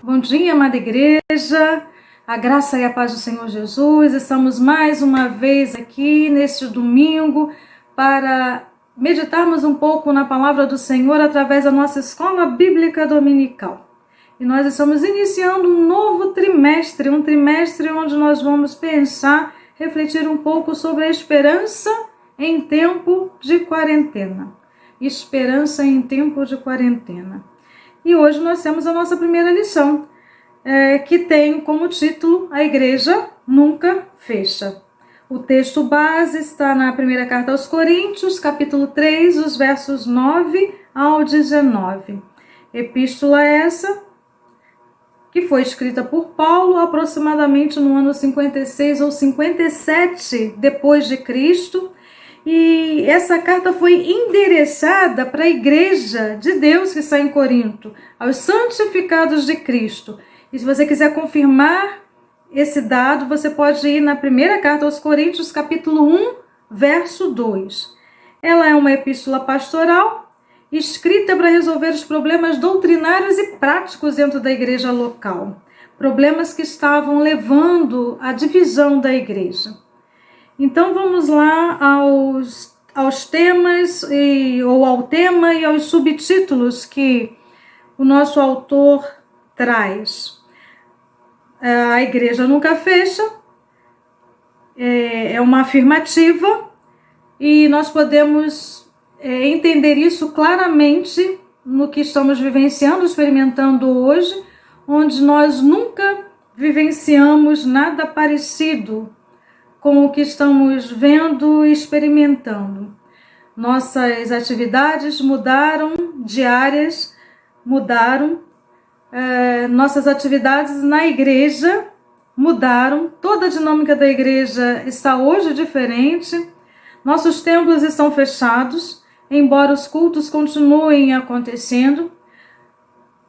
Bom dia, amada igreja, a graça e a paz do Senhor Jesus. Estamos mais uma vez aqui neste domingo para meditarmos um pouco na palavra do Senhor através da nossa escola bíblica dominical. E nós estamos iniciando um novo trimestre, um trimestre onde nós vamos pensar, refletir um pouco sobre a esperança em tempo de quarentena. Esperança em tempo de quarentena. E hoje nós temos a nossa primeira lição, que tem como título A Igreja Nunca Fecha. O texto base está na primeira carta aos Coríntios, capítulo 3, os versos 9 ao 19. Epístola essa que foi escrita por Paulo aproximadamente no ano 56 ou 57 depois de Cristo. E essa carta foi endereçada para a igreja de Deus que está em Corinto, aos santificados de Cristo. E se você quiser confirmar esse dado, você pode ir na primeira carta aos Coríntios, capítulo 1, verso 2. Ela é uma epístola pastoral, escrita para resolver os problemas doutrinários e práticos dentro da igreja local. Problemas que estavam levando à divisão da igreja. Então vamos lá aos temas, ou ao tema e aos subtítulos que o nosso autor traz. A igreja nunca fecha, é uma afirmativa, e nós podemos entender isso claramente no que estamos vivenciando, experimentando hoje, onde nós nunca vivenciamos nada parecido com o que estamos vendo e experimentando. Nossas atividades mudaram, diárias mudaram, nossas atividades na igreja mudaram, toda a dinâmica da igreja está hoje diferente, nossos templos estão fechados, embora os cultos continuem acontecendo,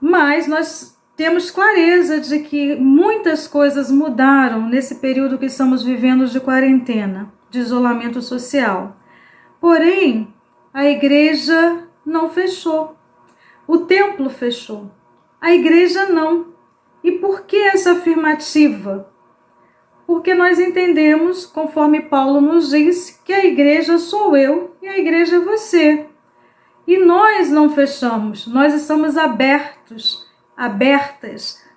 mas nós temos clareza de que muitas coisas mudaram nesse período que estamos vivendo de quarentena, de isolamento social. Porém, a igreja não fechou. O templo fechou. A igreja não. E por que essa afirmativa? Porque nós entendemos, conforme Paulo nos diz, que a igreja sou eu e a igreja é você. E nós não fechamos, nós estamos abertas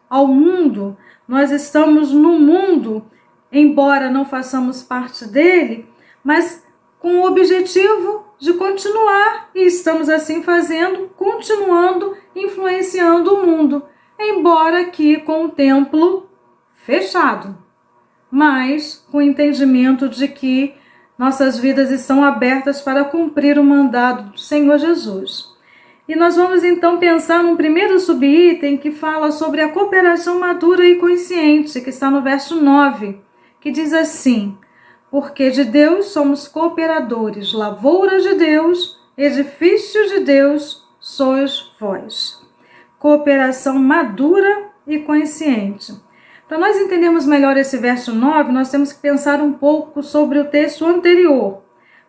ao mundo, nós estamos no mundo, embora não façamos parte dele, mas com o objetivo de continuar, e estamos assim fazendo, continuando, influenciando o mundo, embora aqui com o templo fechado, mas com o entendimento de que nossas vidas estão abertas para cumprir o mandado do Senhor Jesus. E nós vamos então pensar num primeiro subitem que fala sobre a cooperação madura e consciente, que está no verso 9, que diz assim: porque de Deus somos cooperadores, lavoura de Deus, edifício de Deus sois vós. Cooperação madura e consciente. Para nós entendermos melhor esse verso 9, nós temos que pensar um pouco sobre o texto anterior,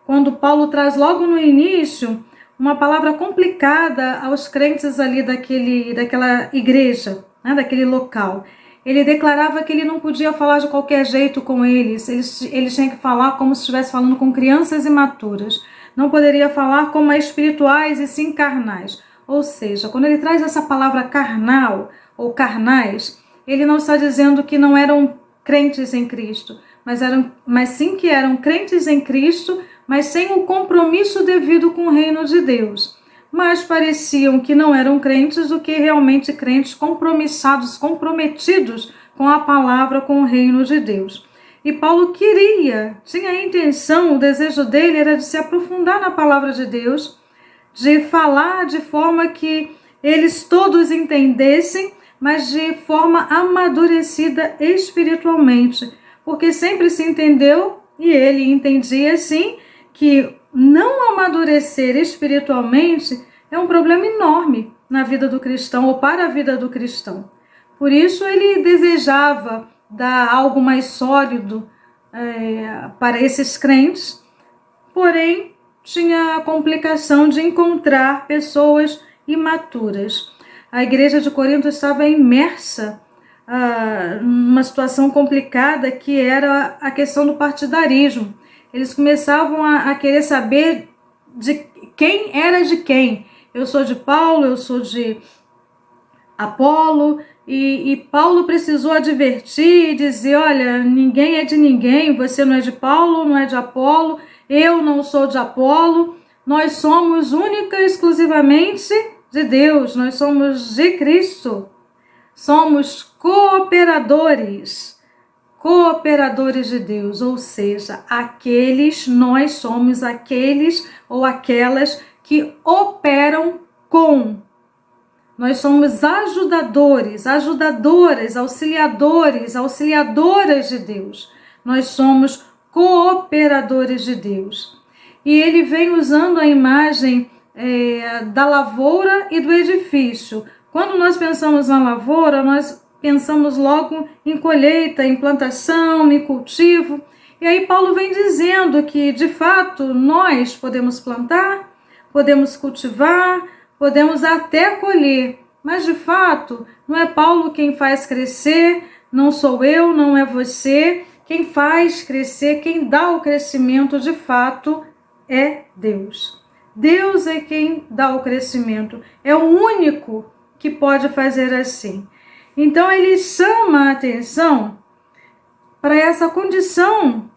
quando Paulo traz logo no início uma palavra complicada aos crentes ali daquela igreja, né, daquele local. Ele declarava que ele não podia falar de qualquer jeito com eles, ele tinha que falar como se estivesse falando com crianças imaturas. Não poderia falar como espirituais e sim carnais. Ou seja, quando ele traz essa palavra carnal ou carnais, ele não está dizendo que não eram crentes em Cristo, mas sim que eram crentes em Cristo, mas sem o compromisso devido com o reino de Deus. Mas pareciam que não eram crentes do que realmente crentes compromissados, comprometidos com a palavra, com o reino de Deus. E Paulo tinha a intenção, o desejo dele era de se aprofundar na palavra de Deus, de falar de forma que eles todos entendessem, mas de forma amadurecida espiritualmente, porque sempre se entendeu, e ele entendia assim, que não amadurecer espiritualmente é um problema enorme na vida do cristão ou para a vida do cristão. Por isso ele desejava dar algo mais sólido para esses crentes, porém tinha a complicação de encontrar pessoas imaturas. A igreja de Corinto estava imersa numa situação complicada, que era a questão do partidarismo. Eles começavam a querer saber de quem era de quem. Eu sou de Paulo, eu sou de Apolo, e Paulo precisou advertir e dizer: olha, ninguém é de ninguém, você não é de Paulo, não é de Apolo, eu não sou de Apolo, nós somos única e exclusivamente de Deus, nós somos de Cristo, somos cooperadores de Deus, ou seja, nós somos aqueles ou aquelas que operam com. Nós somos ajudadores, ajudadoras, auxiliadoras de Deus. Nós somos cooperadores de Deus. E ele vem usando a imagem da lavoura e do edifício. Quando nós pensamos na lavoura, nós pensamos logo em colheita, em plantação, em cultivo. E aí Paulo vem dizendo que, de fato, nós podemos plantar, podemos cultivar, podemos até colher, mas de fato não é Paulo quem faz crescer, não sou eu, não é você. Quem faz crescer, quem dá o crescimento de fato é Deus. Deus é quem dá o crescimento, é o único que pode fazer assim. Então ele chama a atenção para essa condição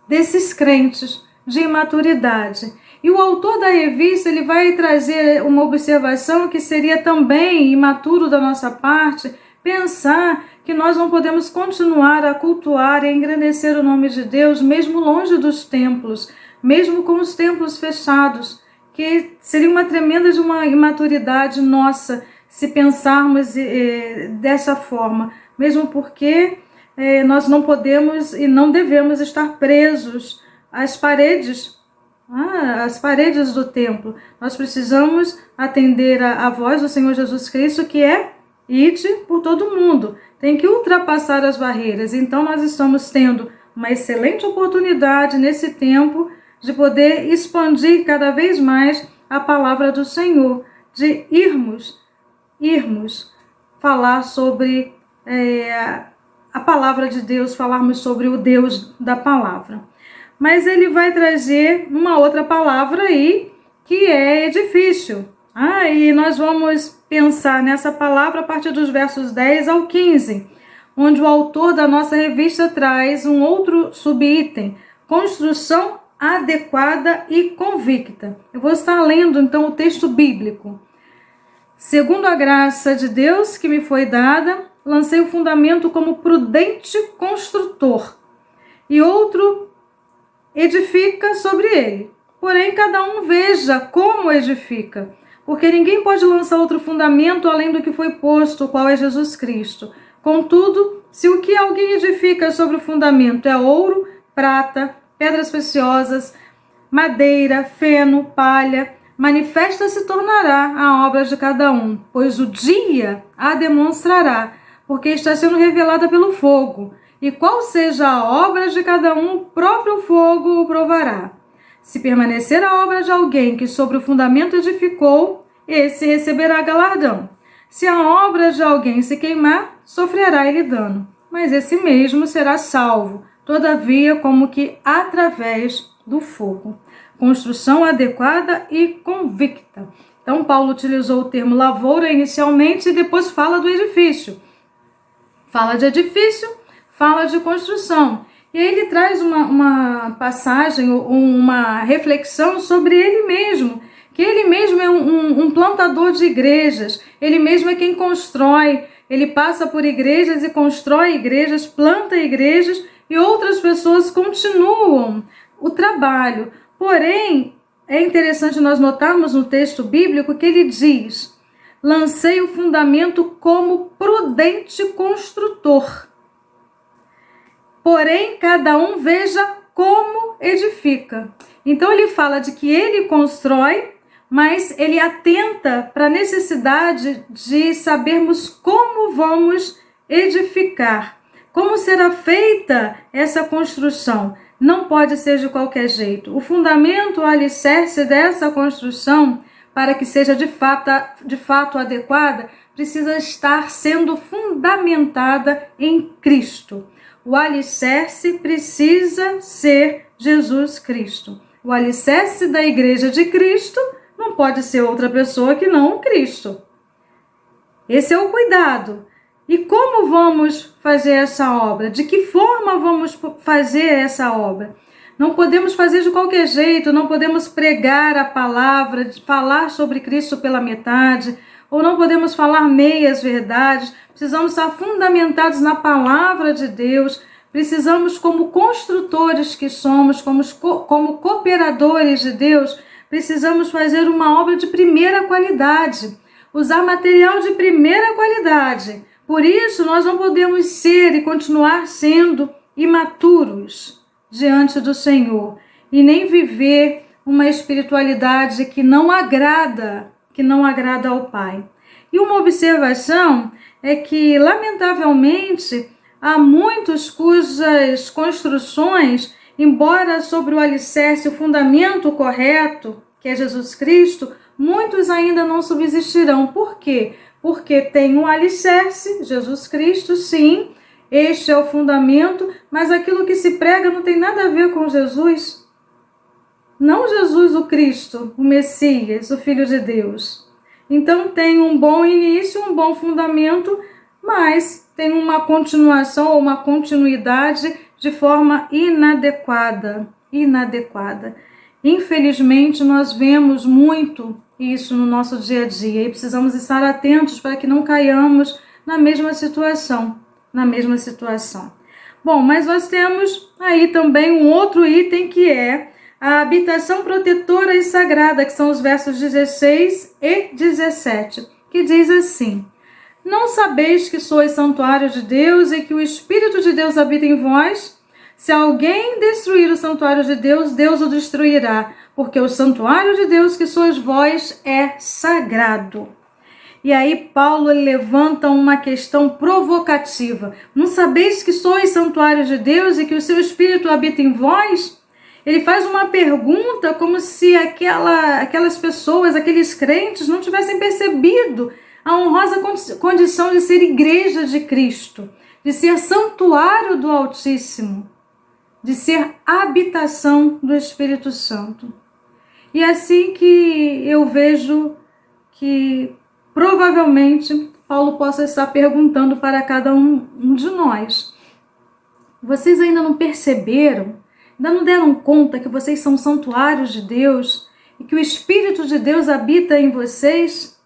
desses crentes de imaturidade. E o autor da revista, ele vai trazer uma observação que seria também imaturo da nossa parte, pensar que nós não podemos continuar a cultuar e engrandecer o nome de Deus, mesmo longe dos templos, mesmo com os templos fechados, que seria uma tremenda de uma imaturidade nossa, se pensarmos dessa forma, mesmo porque nós não podemos e não devemos estar presos às paredes do templo. Nós precisamos atender a voz do Senhor Jesus Cristo, que é: ide por todo mundo. Tem que ultrapassar as barreiras. Então nós estamos tendo uma excelente oportunidade nesse tempo de poder expandir cada vez mais a palavra do Senhor, de irmos falar sobre a palavra de Deus, falarmos sobre o Deus da palavra. Mas ele vai trazer uma outra palavra aí, que é edifício. E nós vamos pensar nessa palavra a partir dos versos 10 ao 15, onde o autor da nossa revista traz um outro subitem: construção adequada e convicta. Eu vou estar lendo então o texto bíblico. Segundo a graça de Deus que me foi dada, lancei o fundamento como prudente construtor, e outro edifica sobre ele. Porém, cada um veja como edifica, porque ninguém pode lançar outro fundamento além do que foi posto, o qual é Jesus Cristo. Contudo, se o que alguém edifica sobre o fundamento é ouro, prata, pedras preciosas, madeira, feno, palha, manifesta se tornará a obra de cada um, pois o dia a demonstrará, porque está sendo revelada pelo fogo. E qual seja a obra de cada um, o próprio fogo o provará. Se permanecer a obra de alguém que sobre o fundamento edificou, esse receberá galardão. Se a obra de alguém se queimar, sofrerá ele dano, mas esse mesmo será salvo, todavia como que através do fogo. Construção adequada e convicta. Então Paulo utilizou o termo lavoura inicialmente e depois fala do edifício. Fala de edifício, fala de construção. E aí ele traz uma passagem, uma reflexão sobre ele mesmo, que ele mesmo é um plantador de igrejas, ele mesmo é quem constrói, ele passa por igrejas e constrói igrejas, planta igrejas, e outras pessoas continuam o trabalho. Porém, é interessante nós notarmos no texto bíblico que ele diz: lancei o fundamento como prudente construtor. Porém, cada um veja como edifica. Então, ele fala de que ele constrói, mas ele atenta para a necessidade de sabermos como vamos edificar. Como será feita essa construção? Não pode ser de qualquer jeito. O fundamento, o alicerce dessa construção para que seja de fato adequada, precisa estar sendo fundamentada em Cristo. O alicerce precisa ser Jesus Cristo. O alicerce da Igreja de Cristo não pode ser outra pessoa que não o Cristo. Esse é o cuidado. E como vamos fazer essa obra? De que forma vamos fazer essa obra? Não podemos fazer de qualquer jeito, não podemos pregar a palavra, falar sobre Cristo pela metade, ou não podemos falar meias verdades. Precisamos estar fundamentados na palavra de Deus. Precisamos, como construtores que somos, como cooperadores de Deus, precisamos fazer uma obra de primeira qualidade, usar material de primeira qualidade. Por isso, nós não podemos ser e continuar sendo imaturos diante do Senhor e nem viver uma espiritualidade que não agrada ao Pai. E uma observação é que, lamentavelmente, há muitos cujas construções, embora sobre o alicerce, o fundamento correto, que é Jesus Cristo, muitos ainda não subsistirão. Por quê? Porque tem um alicerce, Jesus Cristo, sim, este é o fundamento, mas aquilo que se prega não tem nada a ver com Jesus. Não Jesus o Cristo, o Messias, o Filho de Deus. Então tem um bom início, um bom fundamento, mas tem uma continuação ou uma continuidade de forma inadequada. Infelizmente, nós vemos muito isso no nosso dia a dia e precisamos estar atentos para que não caiamos na mesma situação. Bom, mas nós temos aí também um outro item que é a habitação protetora e sagrada, que são os versos 16 e 17, que diz assim: não sabeis que sois santuário de Deus e que o Espírito de Deus habita em vós? Se alguém destruir o santuário de Deus, Deus o destruirá, porque o santuário de Deus que sois vós é sagrado. E aí Paulo levanta uma questão provocativa. Não sabeis que sois santuário de Deus e que o seu Espírito habita em vós? Ele faz uma pergunta como se aquelas pessoas, aqueles crentes, não tivessem percebido a honrosa condição de ser igreja de Cristo, de ser santuário do Altíssimo, de ser habitação do Espírito Santo. E é assim que eu vejo que provavelmente Paulo possa estar perguntando para cada um de nós: vocês ainda não perceberam, ainda não deram conta que vocês são santuários de Deus e que o Espírito de Deus habita em vocês?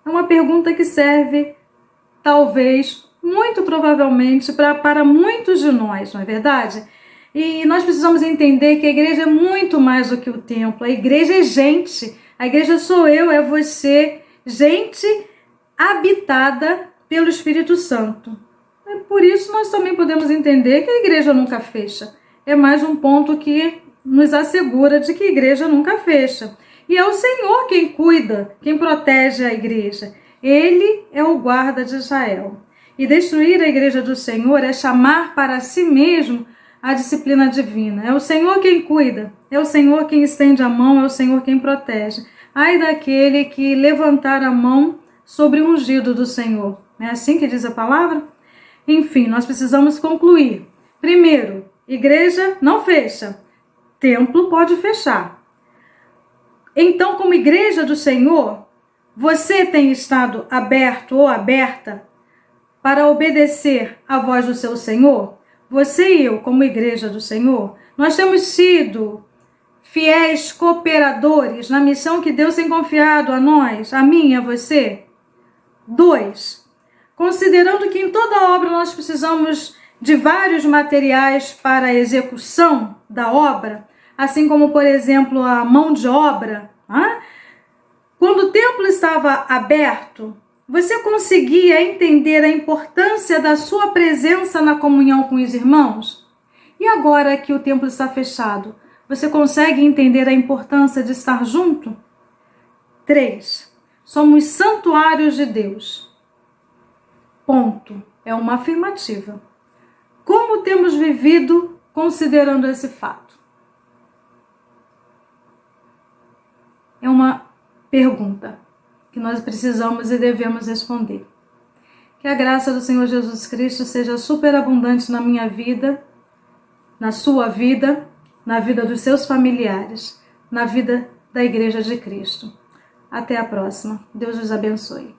É uma pergunta que serve, talvez, muito provavelmente, para muitos de nós, não é verdade? E nós precisamos entender que a igreja é muito mais do que o templo. A igreja é gente. A igreja sou eu, é você, gente habitada pelo Espírito Santo. E por isso nós também podemos entender que a igreja nunca fecha. É mais um ponto que nos assegura de que a igreja nunca fecha. E é o Senhor quem cuida, quem protege a igreja. Ele é o guarda de Israel. E destruir a igreja do Senhor é chamar para si mesmo a disciplina divina. É o Senhor quem cuida, é o Senhor quem estende a mão, é o Senhor quem protege. Ai daquele que levantar a mão sobre o ungido do Senhor. Não é assim que diz a palavra? Enfim, nós precisamos concluir. Primeiro, igreja não fecha, templo pode fechar. Então, como igreja do Senhor, você tem estado aberto ou aberta para obedecer à voz do seu Senhor? Você e eu, como igreja do Senhor, nós temos sido fiéis cooperadores na missão que Deus tem confiado a nós, a mim e a você? 2. Considerando que em toda obra nós precisamos de vários materiais para a execução da obra, assim como, por exemplo, a mão de obra, quando o templo estava aberto, você conseguia entender a importância da sua presença na comunhão com os irmãos? E agora que o templo está fechado, você consegue entender a importância de estar junto? 3. Somos santuários de Deus. Ponto. É uma afirmativa. Como temos vivido considerando esse fato? é uma pergunta que nós precisamos e devemos responder. Que a graça do Senhor Jesus Cristo seja superabundante na minha vida, na sua vida, na vida dos seus familiares, na vida da Igreja de Cristo. Até a próxima. Deus os abençoe.